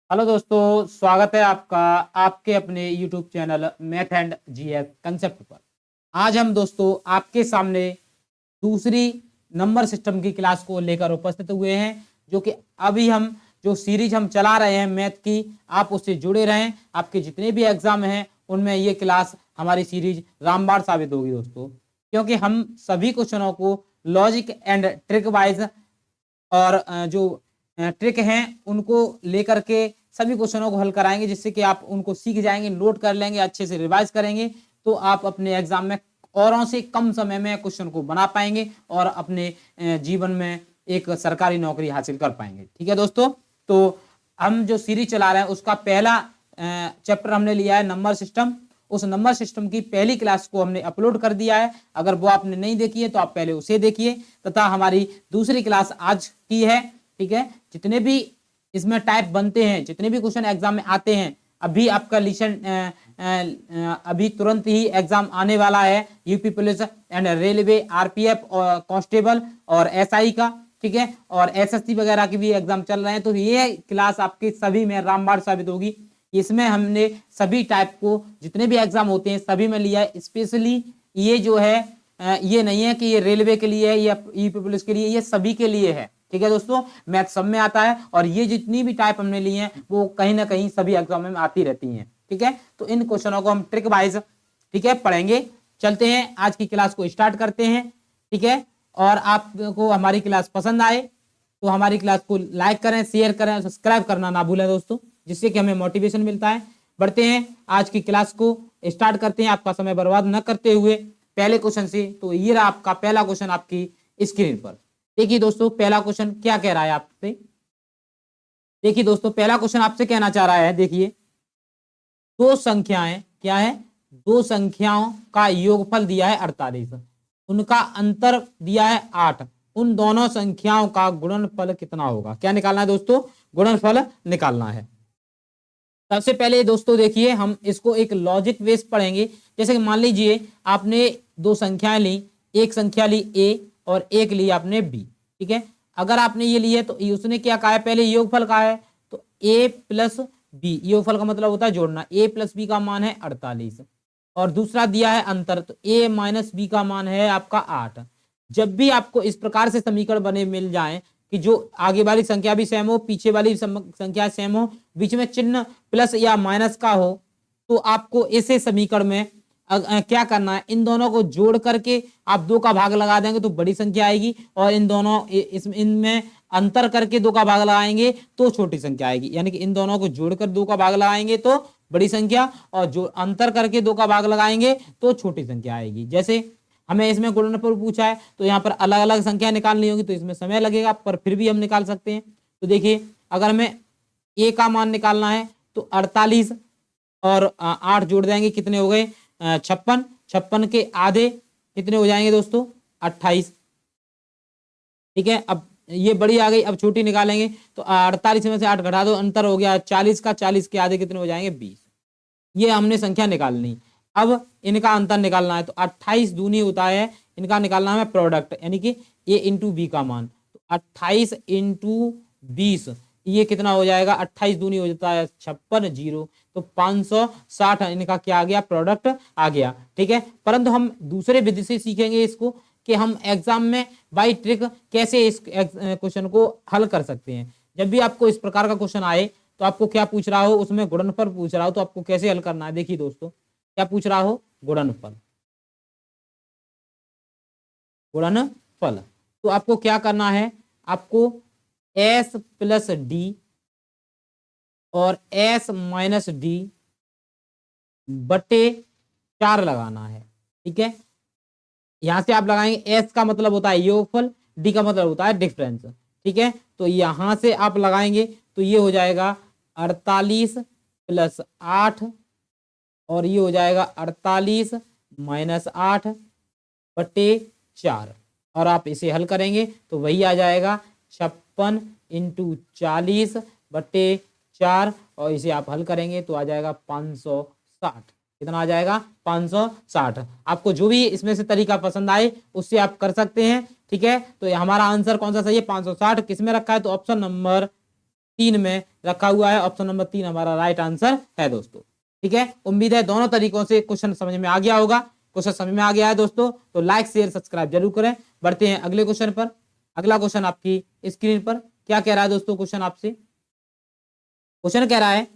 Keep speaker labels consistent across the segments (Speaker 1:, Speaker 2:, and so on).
Speaker 1: Hello दोस्तों, स्वागत है आपका आपके अपने YouTube channel math and GS concept पर। आज हम दोस्तों आपके सामने दूसरी नंबर सिस्टम की क्लास को लेकर उपस्थित हुए हैं, जो कि अभी हम जो सीरीज हम चला रहे हैं मैथ की, आप उससे जुड़े रहें। आपके जितने भी एग्जाम हैं उनमें ये क्लास हमारी सीरीज रामबाण साबित होगी दोस्तों, क्योंकि हम सभी क्वेश्चनों को लॉजिक एंड ट्रिक वाइज और जो ट्रिक हैं उनको लेकर के सभी क्वेश्चनों को हल कराएंगे, जिससे कि आप उनको सीख जाएंगे, नोट कर लेंगे, अच्छे से रिवाइज करेंगे, तो आप अपने एग्जाम में औरों से कम समय में क्वेश्चन को बना पाएंगे और अपने जीवन में एक सरकारी नौकरी हासिल कर पाएंगे। ठीक है दोस्तों, तो हम जो सीरीज चला रहे हैं उसका पहला चैप्टर हमने लिया है नंबर सिस्टम। उस नंबर सिस्टम की पहली क्लास को हमने अपलोड कर दिया है। अगर वो आपने नहीं देखी है तो आप पहले उसे देखिए, तथा हमारी दूसरी क्लास आज की है। ठीक है, जितने भी इसमें टाइप बनते हैं, जितने भी क्वेश्चन एग्जाम में आते हैं, अभी आपका लिशन अभी तुरंत ही एग्जाम आने वाला है UP police and railway, RPF और कांस्टेबल और एसआई का। ठीक है, और एसएससी वगैरह की भी एग्जाम चल रहे हैं, तो ये क्लास आपके सभी में रामबाण साबित होगी। इसमें हमने सभी टाइप को, जितने भी एग्जाम होते हैं सभी में लिया है। स्पेशली ये जो है ये नहीं है कि ये रेलवे के लिए है या यूपी पुलिस के लिए, ये सभी के लिए है। ठीक है दोस्तों, मैथ सब में आता है और ये जितनी भी टाइप हमने ली हैं वो कहीं ना कहीं सभी एग्जाम में आती रहती हैं। ठीक है, तो इन क्वेश्चनों को हम ट्रिक वाइज ठीक है पढ़ेंगे। चलते हैं, आज की क्लास को स्टार्ट करते हैं। ठीक है, और आपको हमारी क्लास पसंद आए तो हमारी क्लास को लाइक करें, शेयर करें, सब्सक्राइब करना ना भूलें दोस्तों, जिससे कि हमें मोटिवेशन मिलता है। बढ़ते हैं, आज की क्लास को स्टार्ट करते हैं आपका समय बर्बाद न करते हुए पहले क्वेश्चन से। तो ये रहा आपका पहला क्वेश्चन आपकी स्क्रीन पर। देखिए दोस्तों, पहला क्वेश्चन क्या कह रहा है आपसे। देखिए दोस्तों, पहला क्वेश्चन आपसे कहना चाह रहा है, देखिए दो संख्याएं, क्या है, दो संख्याओं का योगफल दिया है 48, उनका अंतर दिया है 8, उन दोनों संख्याओं का गुणनफल कितना होगा। क्या निकालना है दोस्तों, गुणनफल निकालना है। सबसे पहले दोस्तों देखिए, हम इसको एक लॉजिक बेस पढ़ेंगे। जैसे कि मान लीजिए आपने दो संख्याएं ली, एक संख्या ली ए और एक ली आपने बी। ठीक है, अगर आपने ये ली है तो उसने क्या कहा है, पहले योगफल कहा है, तो ए प्लस बी, योगफल का मतलब होता है जोड़ना। ए प्लस बी का मान है 48 और दूसरा दिया है अंतर, तो ए माइनस बी का मान है आपका 8। जब भी आपको इस प्रकार से समीकरण बने मिल जाए कि जो आगे वाली संख्या भी सेम हो, पीछे वाली संख्या सेम हो, बीच में चिन्ह प्लस या माइनस का हो, तो आपको ऐसे समीकरण में क्या करना है, इन दोनों को जोड़ करके आप 2 का भाग लगा देंगे तो बड़ी संख्या आएगी, और इन दोनों इनमें अंतर करके 2 का भाग लगाएंगे तो छोटी संख्या आएगी। यानी कि इन दोनों को जोड़कर 2 का भाग लगाएंगे तो बड़ी संख्या, और जो अंतर करके 2 का भाग लगाएंगे तो छोटी संख्या आएगी। जैसे हमें इसमें गुणनफल पूछा है तो यहाँ पर अलग अलग संख्या निकालनी होगी, तो इसमें समय लगेगा, पर फिर भी हम निकाल सकते हैं। तो देखिए, अगर हमें ए का मान निकालना है तो 48 और 8 जोड़ देंगे, कितने हो गए 56। 56 के आधे कितने हो जाएंगे दोस्तों, 28। ठीक है, अब ये बड़ी आ गई, अब छोटी निकालेंगे तो 48 में से 8 घटा दो, अंतर हो गया 40 का, 40 के आधे कितने हो जाएंगे 20। ये हमने संख्या निकालनी। अब इनका अंतर निकालना है, तो 28 दूनी होता है, इनका निकालना है प्रोडक्ट, यानी कि ए इंटू बी का मान। तो 28 इंटू 20 ये कितना हो जाएगा, 28 दूनी हो जाता है 56, जीरो, तो 560 इनका क्या आ गया, प्रोडक्ट आ गया। ठीक है, परंतु हम दूसरे विधि से सीखेंगे इसको कि हम एग्जाम में बाई ट्रिक कैसे इस क्वेश्चन को हल कर सकते हैं। जब भी आपको इस प्रकार का क्वेश्चन आए तो आपको क्या पूछ रहा हो, उसमें गुणनफल पूछ रहा हो, तो आपको कैसे हल करना है। देखिए दोस्तों, क्या पूछ रहा हो, गुणनफल। गुणनफल तो आपको क्या करना है, आपको s प्लस डी और s माइनस डी बटे 4 लगाना है। ठीक है, यहां से आप लगाएंगे, s का मतलब होता है योगफल, d का मतलब होता है डिफरेंस। ठीक है, तो यहां से आप लगाएंगे तो ये हो जाएगा 48 प्लस 8 और ये हो जाएगा 48 माइनस 8 बटे 4, और आप इसे हल करेंगे तो वही आ जाएगा 56 इंटू 40 बटे 4, और इसे आप हल करेंगे तो आ जाएगा 560। कितना आ जाएगा, 560। आपको जो भी इसमें से तरीका पसंद आए उससे आप कर सकते हैं। ठीक है, तो हमारा आंसर कौन सा सही है, 560 किस में रखा है, तो ऑप्शन नंबर 3 में रखा हुआ है। ऑप्शन नंबर 3 हमारा राइट आंसर है दोस्तों। ठीक है, उम्मीद है दोनों तरीकों से क्वेश्चन समझ में आ गया होगा। क्वेश्चन समझ में आ गया है दोस्तों तो लाइक शेयर सब्सक्राइब जरूर करें। बढ़ते हैं अगले क्वेश्चन पर। अगला क्वेश्चन आपकी स्क्रीन पर क्या कह रहा है दोस्तों? क्वेश्चन आपसे क्वेश्चन कह रहा है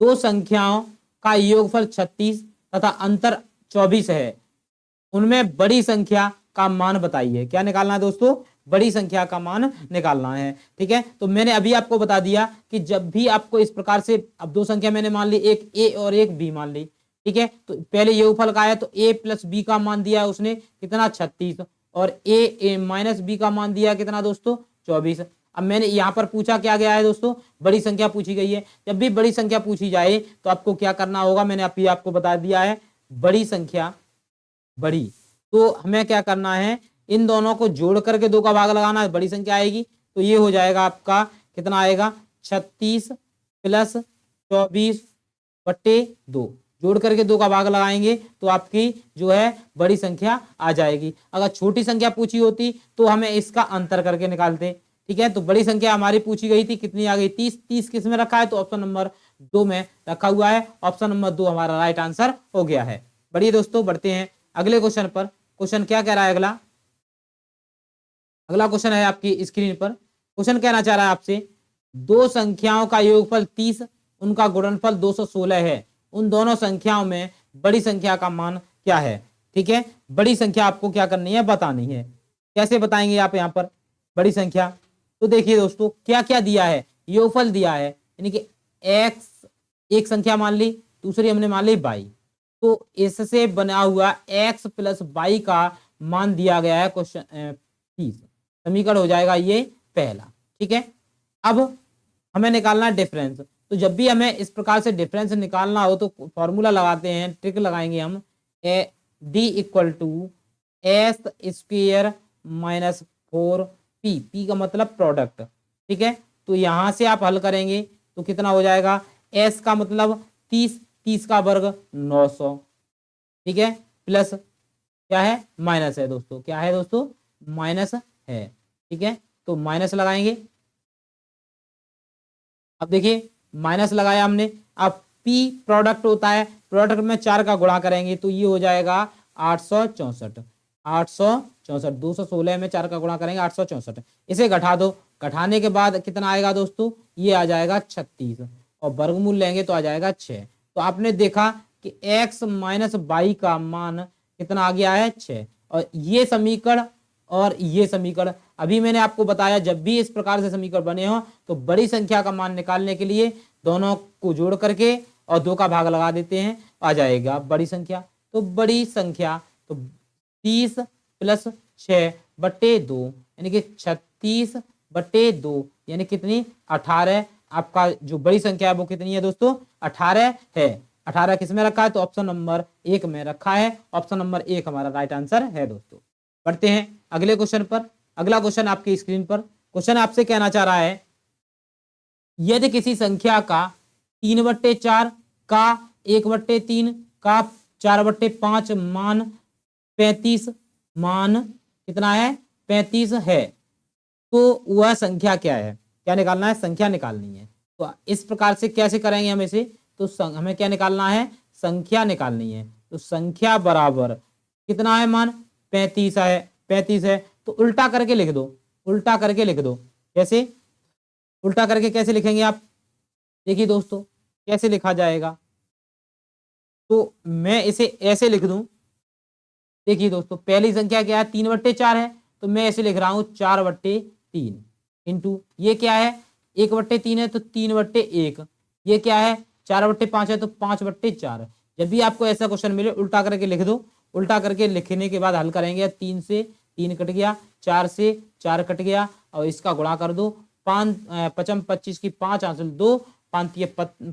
Speaker 1: दो संख्याओं का योगफल 36 तथा अंतर 24 है, उनमें बड़ी संख्या का मान बताइए। क्या निकालना है दोस्तों? बड़ी संख्या का मान निकालना है। ठीक है, तो मैंने अभी आपको बता दिया कि जब भी आपको इस प्रकार से, अब दो संख्या मैंने मान ली, एक ए और एक बी मान ली। ठीक है, तो पहले योगफल का है तो ए प्लस बी का मान दिया उसने कितना? 36, और ए माइनस बी का मान दिया कितना दोस्तों? 24। अब मैंने यहां पर पूछा क्या गया है दोस्तों? बड़ी संख्या पूछी गई है। जब भी बड़ी संख्या पूछी जाए तो आपको क्या करना होगा, मैंने अभी आपको बता दिया है। बड़ी संख्या, बड़ी, तो हमें क्या करना है, इन दोनों को जोड़ करके 2 का भाग लगाना है, बड़ी संख्या आएगी। तो ये हो जाएगा आपका कितना आएगा? 36 प्लस 24/2, जोड़ करके 2 का भाग लगाएंगे तो आपकी जो है बड़ी संख्या आ जाएगी। अगर छोटी संख्या पूछी होती तो हमें इसका अंतर करके निकालते। ठीक है, तो बड़ी संख्या हमारी पूछी गई थी, कितनी आ गई? 30। 30 किस में रखा है? तो ऑप्शन नंबर 2 में रखा हुआ है। ऑप्शन नंबर 2 हमारा राइट आंसर हो गया है। बढ़िए दोस्तों, बढ़ते हैं अगले क्वेश्चन पर। क्वेश्चन क्या कह रहा है? अगला क्वेश्चन है आपकी स्क्रीन पर। क्वेश्चन कहना चाह रहा है आपसे दो संख्याओं का योगफल 30, उनका गुणनफल 216 है, उन दोनों संख्याओं में बड़ी संख्या का मान क्या है? ठीक है, बड़ी संख्या आपको क्या करनी है? बतानी है। कैसे बताएंगे आप यहाँ पर बड़ी संख्या? तो देखिए दोस्तों क्या क्या दिया है, योगफल दिया है, यानी कि x एक संख्या मान ली, दूसरी हमने मान ली y, तो इससे बना हुआ x प्लस y का मान दिया गया है क्वेश्चन 30। समीकरण हो जाएगा ये पहला। ठीक है, अब हमें निकालना है डिफरेंस। तो जब भी हमें इस प्रकार से डिफरेंस निकालना हो तो फॉर्मूला लगाते हैं, ट्रिक लगाएंगे हम, d equal to S square minus 4p, p का मतलब प्रोडक्ट। ठीक है, तो यहां से आप हल करेंगे तो कितना हो जाएगा? s का मतलब 30, 30 का वर्ग 900। ठीक है, प्लस क्या है? माइनस है दोस्तों। क्या है दोस्तों? माइनस है। ठीक है, तो माइनस लगाएंगे। अब देखिए माइनस लगाया हमने। अब P प्रोडक्ट होता है, प्रोडक्ट में 4 का गुणा करेंगे तो ये हो जाएगा 864। 864, 216 में 4 का गुणा करेंगे 864। इसे घटा दो, घटाने के बाद कितना आएगा दोस्तों? ये आ जाएगा 36, और वर्गमूल लेंगे तो आ जाएगा 6। तो आपने देखा कि x माइनस वाई का मान कितना आ गया है? 6। और ये समीकरण और ये समीकरण, अभी मैंने आपको बताया जब भी इस प्रकार से समीकरण बने हो तो बड़ी संख्या का मान निकालने के लिए दोनों को जोड़ करके और 2 का भाग लगा देते हैं, आ जाएगा बड़ी संख्या। तो बड़ी संख्या तो 30 प्लस 6/2 यानी कि 36/2 यानी कितनी? 18। आपका जो बड़ी संख्या है वो कितनी है दोस्तों? 18 है। 18 किस में रखा है? तो ऑप्शन नंबर 1 में रखा है। ऑप्शन नंबर 1 हमारा राइट आंसर है दोस्तों। बढ़ते हैं अगले क्वेश्चन पर। अगला क्वेश्चन आपकी स्क्रीन पर। क्वेश्चन आपसे कहना चाह रहा है यदि किसी संख्या का 3/4 का 1/3 का 4/5 मान 35, मान कितना है? 35 है, तो वह संख्या क्या है? क्या निकालना है? संख्या निकालनी है। तो इस प्रकार से कैसे करेंगे हम इसे? तो हमें क्या निकालना है? संख्या निकालनी है। तो संख्या बराबर कितना है? मान 35 है। 35 है तो उल्टा करके लिख दो, उल्टा करके लिख दो। कैसे उल्टा करके कैसे लिखेंगे आप? देखिए दोस्तों कैसे लिखा जाएगा, तो मैं इसे ऐसे लिख दूं। देखिए दोस्तों पहली संख्या क्या है? 3/4 है, तो मैं ऐसे लिख रहा हूं 4/3 इंटू ये क्या है? 1/3 है तो 3/1। ये क्या है? 4/5 है तो 5/4। जब भी आपको ऐसा क्वेश्चन मिले उल्टा करके लिख दो। उल्टा करके लिखने के बाद हल करेंगे। 3 से 3 कट गया, 4 से 4 कट गया, और इसका गुणा कर दो। 5 पचम 25 की 5 हासिल 2, 5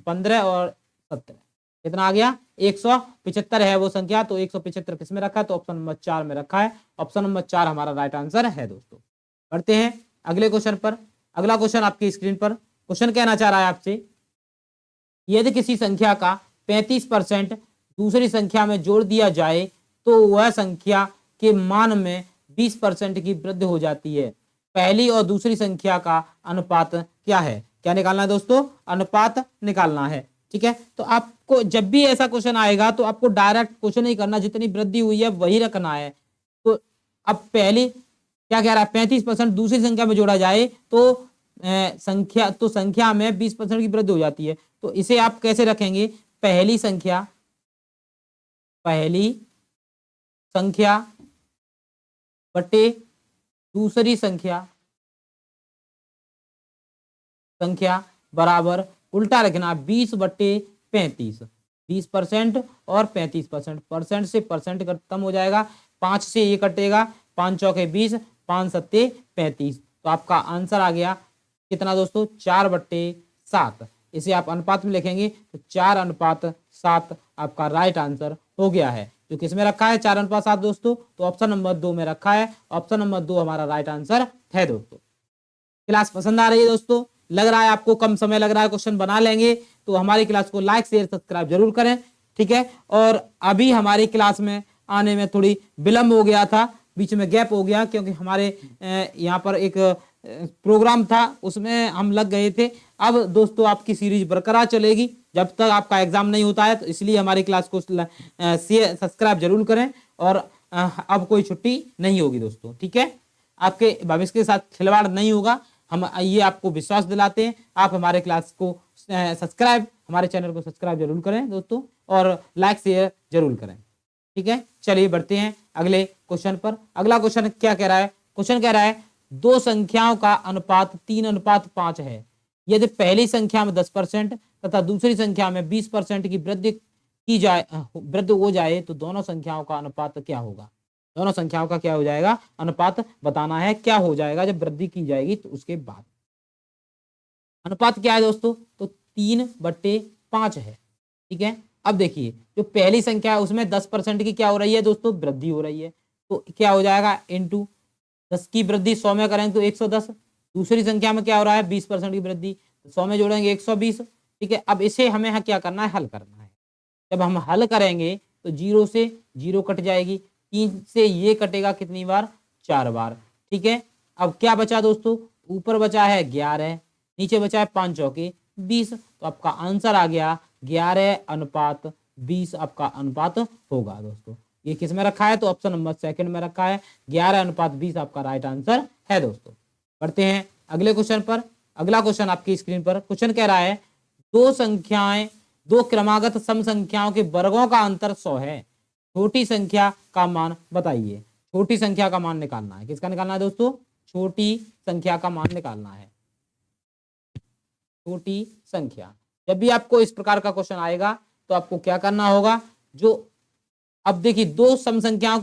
Speaker 1: 15 और 17 कितना आ गया? 175 है वो संख्या। तो 175 किस में रखा है? तो ऑप्शन नंबर 4 में रखा है। ऑप्शन नंबर 4 हमारा राइट आंसर है दोस्तों। बढ़ते हैं अगले क्वेश्चन पर। अगला क्वेश्चन आपकी स्क्रीन पर। क्वेश्चन कहना चाह रहा है आपसे यदि किसी संख्या का 35% दूसरी संख्या में जोड़ दिया जाए तो वह संख्या के मान में 20% की वृद्धि हो जाती है। पहली और दूसरी संख्या का अनुपात क्या है? क्या निकालना है दोस्तों, अनुपात निकालना है। ठीक है, तो आपको जब भी ऐसा क्वेश्चन आएगा तो आपको डायरेक्ट क्वेश्चन नहीं करना, जितनी वृद्धि हुई है वही रखना है। तो अब पहली क्या कह रहा है, 35% दूसरी संख्या में जोड़ा जाए तो संख्या में 20% की वृद्धि हो जाती है। तो इसे आप कैसे रखेंगे, पहली संख्या बटे दूसरी संख्या बराबर उल्टा रखना, 20/35, 20% और 35%, परसेंट से परसेंट खत्म हो जाएगा, 5 से ये कटेगा, 5 चौके 20, 5 सत्ते 35। तो आपका आंसर आ गया कितना दोस्तों, 4/7। इसे आप अनुपात में लिखेंगे तो 4/7 आपका राइट आंसर हो गया है। जो किसमें रखा है 4/7 दोस्तों, तो ऑप्शन नंबर 2 में रखा है। ऑप्शन नंबर 2 हमारा राइट आंसर है दोस्तों। क्लास पसंद आ रही है दोस्तों, लग रहा है आपको कम समय लग रहा है, क्वेश्चन बना लेंगे, तो हमारी क्लास को लाइक शेयर सब्सक्राइब जरूर करें। ठीक है, और अभी हमारी क्लास में आने में थोड़ी विलंब हो गया था, बीच में गैप हो गया, क्योंकि हमारे यहाँ पर एक प्रोग्राम था, उसमें हम लग गए थे। अब दोस्तों आपकी सीरीज बरकरार चलेगी जब तक आपका एग्जाम नहीं होता है, तो इसलिए हमारी क्लास को सब्सक्राइब जरूर करें। और अब कोई छुट्टी नहीं होगी दोस्तों। ठीक है, आपके भविष्य के साथ खिलवाड़ नहीं होगा, हम ये आपको विश्वास दिलाते हैं। आप हमारे क्लास को सब्सक्राइब, हमारे चैनल को सब्सक्राइब जरूर करें दोस्तों, और लाइक शेयर जरूर करें। ठीक है, चलिए बढ़ते हैं अगले क्वेश्चन पर। अगला क्वेश्चन क्या कह रहा है, क्वेश्चन कह रहा है दो संख्याओं का अनुपात 3:5 है। यदि पहली संख्या में 10% तथा दूसरी संख्या में 20% की वृद्धि हो जाए तो दोनों संख्याओं का अनुपात क्या होगा। दोनों संख्याओं का क्या हो जाएगा, अनुपात बताना है, क्या हो जाएगा जब वृद्धि की जाएगी तो उसके बाद। अनुपात क्या है दोस्तों, तो 3/5 है। ठीक है, अब देखिए जो पहली संख्या है उसमें 10% की क्या हो रही है दोस्तों, वृद्धि हो रही है, तो क्या हो जाएगा, इंटू 10 की वृद्धि 100 में करेंगे तो 110। दूसरी संख्या में क्या हो रहा है, 20% की वृद्धि, 100 में जोड़ेंगे 120। ठीक है, अब इसे हमें क्या करना है, हल करना है। जब हम हल करेंगे तो 0 से 0 कट जाएगी, 3 से ये कटेगा कितनी बार, 4 बार। ठीक है, अब क्या बचा दोस्तों, ऊपर बचा है 11, नीचे बचा है 5 चौके 20, तो आपका आंसर आ गया 11:20 आपका अनुपात होगा दोस्तों। ये किस में रखा है, तो ऑप्शन नंबर 2 में रखा है, 11:20 आपका राइट आंसर है दोस्तों। बढ़ते हैं अगले क्वेश्चन पर। अगला क्वेश्चन आपकी स्क्रीन पर क्वेश्चन कह रहा है दो क्रमागत सम संख्याओं के वर्गों का अंतर 100 है, छोटी संख्या का मान बताइए। छोटी संख्या का मान निकालना है, किसका निकालना है दोस्तों, छोटी संख्या का मान निकालना है। छोटी संख्या, जब भी आपको इस प्रकार का क्वेश्चन आएगा तो आपको क्या करना होगा, जो अब देखिए दो सम संख्याओं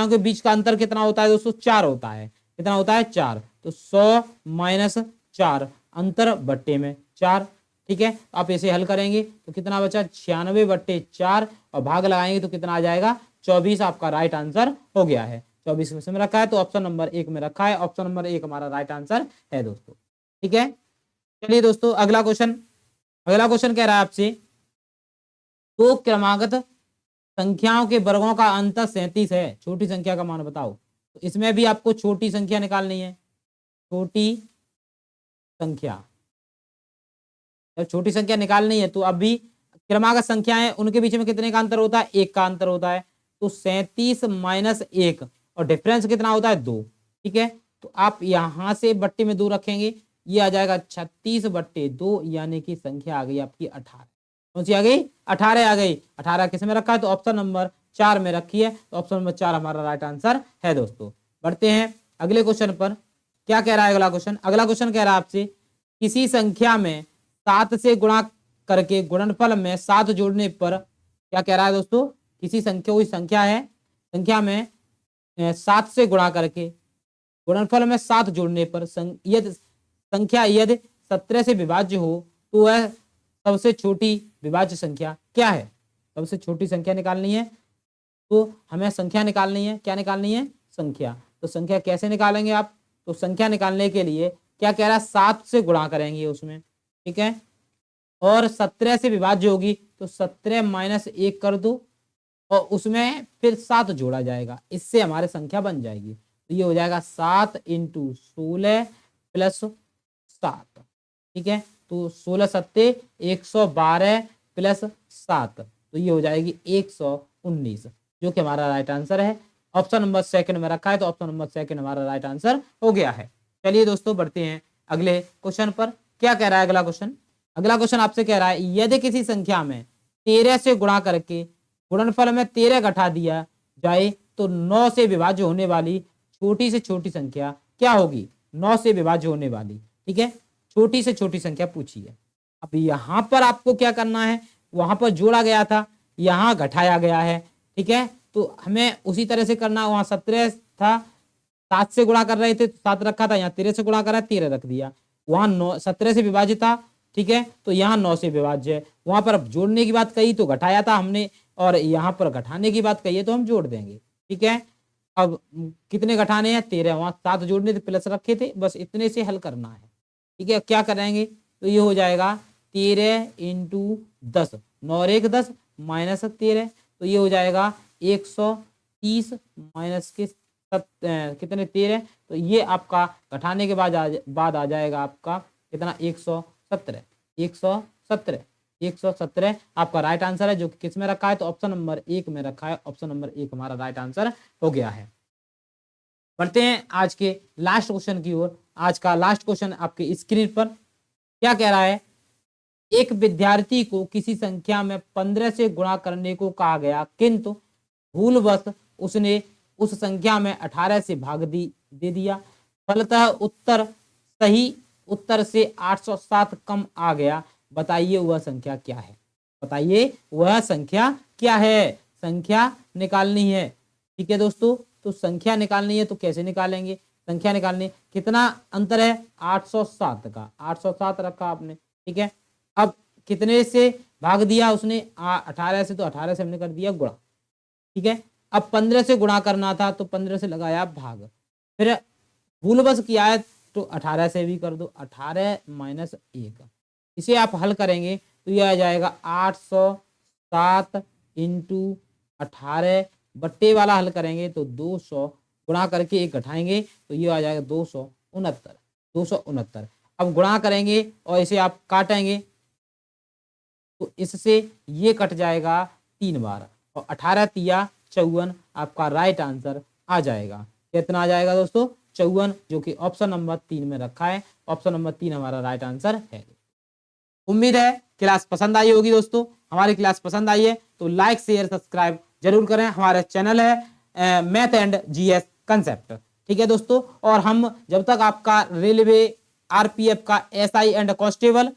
Speaker 1: के बीच का अंतर कितना होता है दोस्तों, 4 होता है। कितना होता है, 4, तो 100 - 4 अंतर बट्टे में 4। ठीक है, आप इसे हल करेंगे तो कितना बचा, 96/4, और भाग लगाएंगे तो कितना आ जाएगा, 24 आपका राइट आंसर हो गया है। 24 में रखा है तो ऑप्शन नंबर 1 में रखा है, ऑप्शन नंबर 1 हमारा राइट आंसर है दोस्तों। ठीक है, चलिए दोस्तों अगला क्वेश्चन कह रहा है आपसे दो क्रमागत संख्याओं के वर्गों का अंतर 37 है, छोटी संख्या का मान बताओ। तो इसमें भी आपको छोटी संख्या निकालनी है। छोटी संख्या, जब छोटी संख्या निकालनी है तो अभी क्रमागत संख्याएं उनके बीच में कितने का अंतर होता है, 1 का अंतर होता है। तो 37 - 1, और डिफरेंस कितना होता है, 2। ठीक है, तो आप यहां से बट्टे में 2 रखेंगे, ये आ जाएगा 36/2, यानी कि संख्या आ गई आपकी 18। कौन सी आ गई, 18 आ गई। 18 किस में रखा है, तो ऑप्शन नंबर 4 में रखी है, तो ऑप्शन नंबर 4 हमारा राइट आंसर है दोस्तों। बढ़ते हैं अगले क्वेश्चन पर। क्या कह रहा है अगला क्वेश्चन, अगला क्वेश्चन कह रहा है आपसे किसी संख्या में 7 से गुणा करके गुणनफल में 7 जोड़ने पर, क्या कह रहा है दोस्तों, किसी संख्या, कोई संख्या है, संख्या में 7 से गुणा करके गुणनफल में 7 जोड़ने पर यदि संख्या 17 से विभाज्य हो तो वह सबसे छोटी विभाज्य संख्या क्या है। सबसे छोटी संख्या निकालनी है, तो हमें संख्या निकालनी है, क्या निकालनी है, संख्या। तो संख्या कैसे निकालेंगे आप, तो संख्या निकालने के लिए क्या कह रहा है, 7 से गुणा करेंगे उसमें। ठीक है, और 17 से विभाज्य होगी तो 17 - 1 कर दो, और उसमें फिर 7 जोड़ा जाएगा, इससे हमारी संख्या बन जाएगी। तो ये हो जाएगा 7 × 16 + 7। ठीक है। तो 16 सत्ते 112 प्लस 7, तो ये हो जाएगी 119, जो कि हमारा राइट आंसर है। ऑप्शन नंबर सेकंड में रखा है, तो ऑप्शन नंबर सेकंड हमारा राइट आंसर हो गया है। चलिए दोस्तों बढ़ते हैं अगले क्वेश्चन पर। क्या कह रहा है अगला क्वेश्चन? अगला क्वेश्चन आपसे कह रहा है यदि किसी संख्या में 13 से गुणा करके गुणनफल में 13 घटा दिया जाए तो 9 से विभाज्य होने वाली छोटी से छोटी संख्या क्या होगी? 9 से विभाज्य होने वाली, ठीक है, छोटी से छोटी संख्या पूछी है। अब यहां पर आपको क्या करना है, वहां पर जोड़ा गया था, यहां घटाया गया है, ठीक है, तो हमें उसी तरह से करना। वहां 17 था, 7 से गुणा कर रहे थे तो 7 रखा था, यहाँ 13 से गुणा कर रहा है 13 रख दिया। वहां 9 17 से विभाजित था, ठीक है, तो यहाँ 9 से विभाज्य है। वहां पर जोड़ने की बात कही तो घटाया था हमने, और यहाँ पर घटाने की बात कही है तो हम जोड़ देंगे, ठीक है। अब कितने घटाने हैं? 13। वहां 7 जोड़ने थे, प्लस रखे थे, बस इतने से हल करना है, ठीक है। क्या करेंगे? तो ये हो जाएगा 13 इंटू 10, 9 और 1 10 माइनस 13, तो ये हो जाएगा 130 माइनस के कितने 13, तो ये आपका घटाने के बाद आ जाएगा आपका कितना? 117, 117, 117 आपका राइट आंसर है, जो कि किस में रखा है? तो ऑप्शन नंबर 1 में रखा है। ऑप्शन नंबर 1 हमारा राइट आंसर हो गया है। बढ़ते हैं आज के लास्ट क्वेश्चन की ओर। आज का लास्ट क्वेश्चन आपके स्क्रीन पर क्या कह रहा है? एक विद्यार्थी को किसी संख्या में 15 से गुणा करने को कहा गया, किंतु भूलवश उसने उस संख्या में 18 से भाग दे दिया। फलतः सही उत्तर से 807 कम आ गया। बताइए वह संख्या क्या है? बताइए वह संख्या क्या है? संख्या निकालनी है, ठीक है दोस्तों। तो संख्या निकालनी है तो कैसे निकालेंगे? संख्या निकालनी, कितना अंतर है? 807 का, 807 रखा आपने, ठीक है। अब कितने से भाग दिया उसने? 18 से, तो 18 से हमने कर दिया गुणा, ठीक है। अब 15 से गुणा करना था तो 15 से लगाया भाग, फिर भूलवश किया है तो 18 से भी कर दो, 18 माइनस 1, इसे आप हल करेंगे तो यह आ जाएगा 807 इंटू 18, बट्टे वाला हल करेंगे तो 200, गुणा करके 1 घटाएंगे तो ये आ जाएगा 269, 269। अब गुणा करेंगे और इसे आप काटेंगे तो इससे ये कट जाएगा 3 बार, और 18 तिया 54 आपका राइट आंसर आ जाएगा। कितना आ जाएगा दोस्तों? 54, जो कि ऑप्शन नंबर 3 में रखा है। ऑप्शन नंबर 3 हमारा राइट आंसर है। उम्मीद है क्लास पसंद आई होगी दोस्तों। हमारी क्लास पसंद आई है तो लाइक शेयर सब्सक्राइब जरूर करें। हमारा चैनल है मैथ एंड जीएस कंसेप्ट, ठीक है दोस्तों। और हम जब तक आपका रेलवे, आरपीएफ का, एसआई एंड कांस्टेबल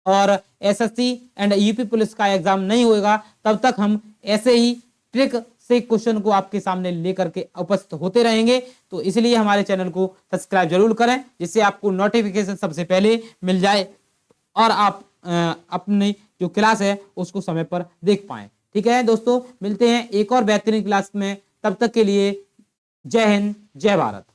Speaker 1: और एसएससी एंड यूपी पुलिस का एग्जाम नहीं होगा, तब तक हम ऐसे ही ट्रिक से क्वेश्चन को आपके सामने लेकर के उपस्थित होते रहेंगे। तो इसलिए हमारे चैनल को सब्सक्राइब जरूर करें, जिससे आपको नोटिफिकेशन सबसे पहले मिल जाए और आप अपनी जो क्लास है उसको समय पर देख पाएं। ठीक है दोस्तों, मिलते हैं एक और बेहतरीन क्लास में। तब तक के लिए जय हिंद, जय भारत।